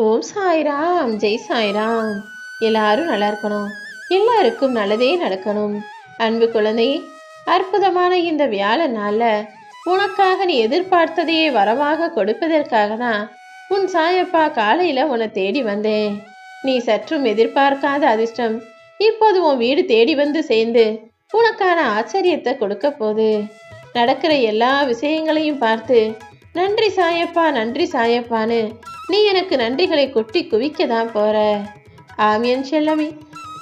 ஓம் சாய்ராம், ஜெய் சாய்ராம். எல்லாரும் நல்லா இருக்கணும், எல்லாருக்கும் நல்லதே நடக்கணும். அன்பு குழந்தை, அற்புதமான இந்த வியாழ நாள்ல உனக்காக நீ எதிர்பார்த்ததையே வரமாக கொடுப்பதற்காக தான் உன் சாயப்பா காலையில உன்னை தேடி வந்தேன். நீ சற்றும் எதிர்பார்க்காத அதிர்ஷ்டம் இப்போது உன் வீடு தேடி வந்து சேர்ந்து உனக்கான ஆச்சரியத்தை கொடுக்க போது. நடக்கிற எல்லா விஷயங்களையும் பார்த்து நன்றி சாயப்பா, நன்றி சாயப்பான்னு நீ எனக்கு நன்றிகளை கொட்டி குவிக்க தான் போற. ஆமியன் செல்லமே,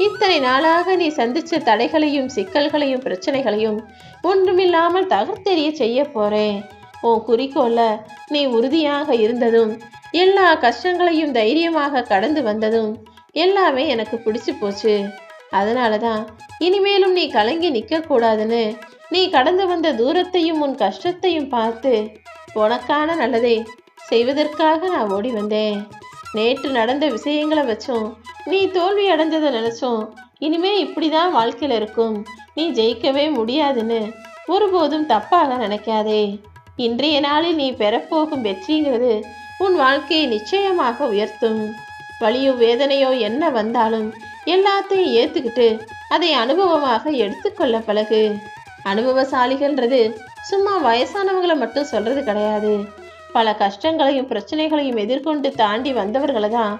இத்தனை நாளாக நீ சந்திச்ச தடைகளையும் சிக்கல்களையும் பிரச்சனைகளையும் ஒன்றுமில்லாமல் தகர்த்தெறிய செய்ய போறேன். உன் குறிக்கோள்ல நீ உறுதியாக இருந்ததும் எல்லா கஷ்டங்களையும் தைரியமாக கடந்து வந்ததும் எல்லாமே எனக்கு பிடிச்சு போச்சு. அதனாலதான் இனிமேலும் நீ கலங்கி நிற்க கூடாதுன்னு நீ கடந்து வந்த தூரத்தையும் உன் கஷ்டத்தையும் பார்த்து உனக்கான நல்லதே செய்வதற்காக நான் ஓடி வந்தேன். நேற்று நடந்த விஷயங்களை வச்சும் நீ தோல்வி அடைஞ்சதை நினைச்சோம் இனிமே இப்படிதான் வாழ்க்கையில இருக்கும், நீ ஜெயிக்கவே முடியாதுன்னு ஒருபோதும் தப்பாக நினைக்காதே. இன்றைய நாளில் நீ பெறப்போகும் வெற்றிங்கிறது உன் வாழ்க்கையை நிச்சயமாக உயர்த்தும். வலியோ வேதனையோ என்ன வந்தாலும் எல்லாத்தையும் ஏத்துக்கிட்டு அதை அனுபவமாக எடுத்துக்கொள்ள பழகு. அனுபவசாலிகள்ன்றது சும்மா வயசானவங்களை மட்டும் சொல்றது கிடையாது. பல கஷ்டங்களையும் பிரச்சனைகளையும் எதிர்கொண்டு தாண்டி வந்தவர்களை தான்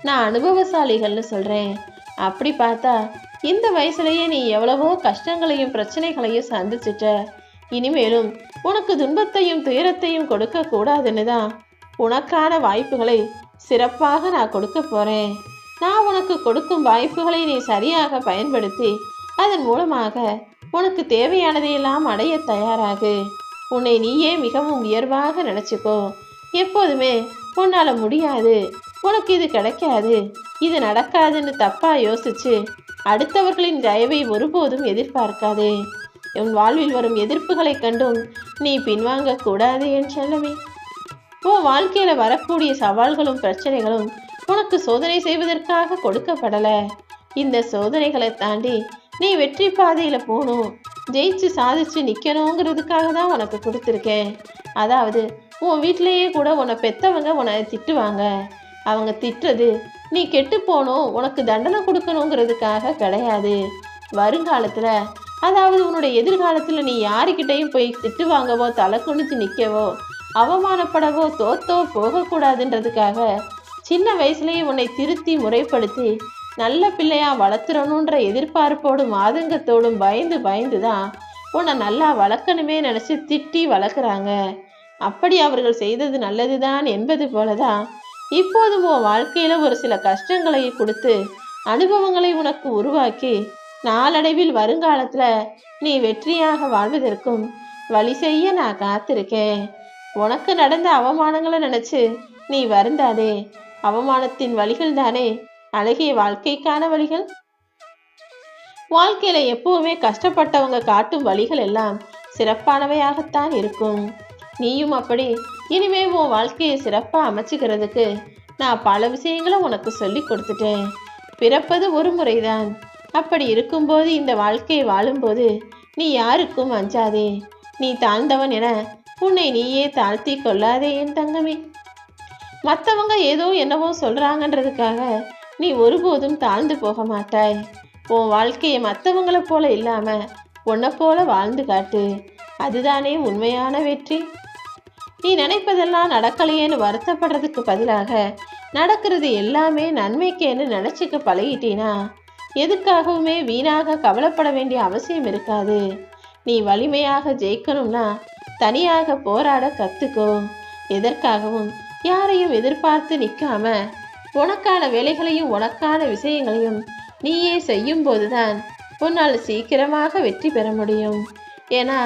நான் அனுபவசாலிகள்னு சொல்றேன். அப்படி பார்த்தா இந்த வயசுலயே நீ எவ்வளவோ கஷ்டங்களையும் பிரச்சனைகளையும் சந்திச்சிட்ட. இனிமேலும் உனக்கு துன்பத்தையும் துயரத்தையும் கொடுக்க கூடாதுன்னு தான் உனக்கான வாய்ப்புகளை சிறப்பாக நான் கொடுக்க போறேன். நான் உனக்கு கொடுக்கும் வாய்ப்புகளை நீ சரியாக பயன்படுத்தி அதன் மூலமாக உனக்கு தேவையானதையெல்லாம் அடைய தயாராகு. உன்னை நீயே மிகவும் உயர்வாக நினைச்சுக்கோ. எப்போதுமே உன்னால முடியாது, உனக்கு இது கிடைக்காது, இது நடக்காதுன்னு தப்பா யோசிச்சு அடுத்தவர்களின் தயவை ஒருபோதும் எதிர்பார்க்காதே. உன் வாழ்வில் வரும் எதிர்ப்புகளை கண்டும் நீ பின்வாங்க கூடாது என் செல்லமே. உன் வாழ்க்கையில வரக்கூடிய சவால்களும் பிரச்சனைகளும் உனக்கு சோதனை செய்வதற்காக கொடுக்கப்படல. இந்த சோதனைகளை தாண்டி நீ வெற்றி பாதையில போகணும், ஜெயிச்சு சாதிச்சு நிக்கணுங்கிறதுக்காக தான் உனக்கு கொடுத்துருக்கேன். அதாவது உன் வீட்டிலேயே கூட உன்னை பெத்தவங்க உன்னை திட்டுவாங்க. அவங்க திட்டுறது நீ கெட்டு போகணும், உனக்கு தண்டனை கொடுக்கணுங்கிறதுக்காக கிடையாது. வருங்காலத்துல, அதாவது உன்னுடைய எதிர்காலத்துல நீ யாருக்கிட்டையும் போய் திட்டு வாங்கவோ தலை குனிச்சு நிற்கவோ அவமானப்படவோ தோத்தோ போகக்கூடாதுன்றதுக்காக சின்ன வயசுலேயே உன்னை திருத்தி முறைப்படுத்தி நல்ல பிள்ளையா வளர்த்துறணுன்ற எதிர்பார்ப்போடும் ஆதங்கத்தோடும் பயந்து பயந்து தான் உன்னை நல்லா வளர்க்கணுமே நினச்சி திட்டி வளர்க்குறாங்க. அப்படி அவர்கள் செய்தது நல்லதுதான் என்பது போலதான் இப்போதும் உன் வாழ்க்கையில ஒரு சில கஷ்டங்களை கொடுத்து அனுபவங்களை உனக்கு உருவாக்கி நாளடைவில் வருங்காலத்துல நீ வெற்றியாக வாழ்வதற்கும் வழி செய்ய நான் காத்திருக்கேன். உனக்கு நடந்த அவமானங்களை நினைச்சு நீ வருந்தாதே. அவமானத்தின் வழிகள் தானே அழகிய வாழ்க்கைக்கான வழிகள். வாழ்க்கையில எப்பவுமே கஷ்டப்பட்டவங்க காட்டும் வழிகள் எல்லாம் சிறப்பானவையாகத்தான் இருக்கும். நீயும் அப்படி இனிமே உன் வாழ்க்கையை சிறப்பா அமைச்சுக்கிறதுக்கு நான் பல விஷயங்களை உனக்கு சொல்லி கொடுத்துட்டேன். பிறப்பது ஒரு முறைதான். அப்படி இருக்கும்போது இந்த வாழ்க்கையை வாழும்போது நீ யாருக்கும் அஞ்சாதே. நீ தாழ்ந்தவன் என உன்னை நீயே தாழ்த்தி கொள்ளாதே என் தங்கமே. மற்றவங்க ஏதோ என்னவோ சொல்றாங்கன்றதுக்காக நீ ஒருபோதும் தாழ்ந்து போக மாட்டாய். உன் வாழ்க்கையை மற்றவங்களை போல இல்லாம உன்னை போல வாழ்ந்து காட்டு. அதுதானே உண்மையான வெற்றி. நீ நினைப்பதெல்லாம் நடக்கலையேன்னு வருத்தப்படுறதுக்கு பதிலாக நடக்கிறது எல்லாமே நன்மைக்கேன்னு நினைச்சுக்க பழகிட்டீனா எதுக்காகவுமே வீணாக கவலைப்பட வேண்டிய அவசியம் இருக்காது. நீ வலிமையாக ஜெயிக்கணும்னா தனியாக போராட கத்துக்கோ. எதற்காகவும் யாரையும் எதிர்பார்த்து நிற்காம உனக்கான வேலைகளையும் உனக்கான விஷயங்களையும் நீயே செய்யும் போதுதான் உன்னால் சீக்கிரமாக வெற்றி பெற முடியும். ஏன்னா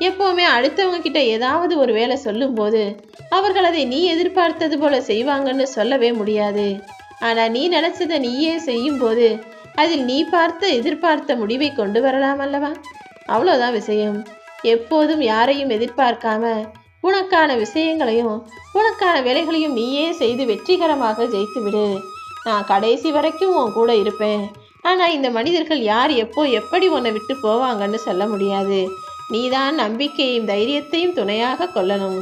எப்போவுமே அடுத்தவங்க கிட்ட ஏதாவது ஒரு வேலை சொல்லும்போது அவர்கள் அதை நீ எதிர்பார்த்தது போல செய்வாங்கன்னு சொல்லவே முடியாது. ஆனா நீ நினைச்சதை நீயே செய்யும் போது அதில் நீ எதிர்பார்த்த முடிவை கொண்டு வரலாம் அல்லவா? அவ்வளோதான் விஷயம். எப்போதும் யாரையும் எதிர்பார்க்காம உனக்கான விஷயங்களையும் உனக்கான வேலைகளையும் நீயே செய்து வெற்றிகரமாக ஜெயித்து விடு. நான் கடைசி வரைக்கும் உன் கூட இருப்பேன். ஆனால் இந்த மனிதர்கள் யார் எப்போ எப்படி உன்னை விட்டு போவாங்கன்னு சொல்ல முடியாது. நீதான் நம்பிக்கையும் தைரியத்தையும் துணையாக கொள்ளணும்.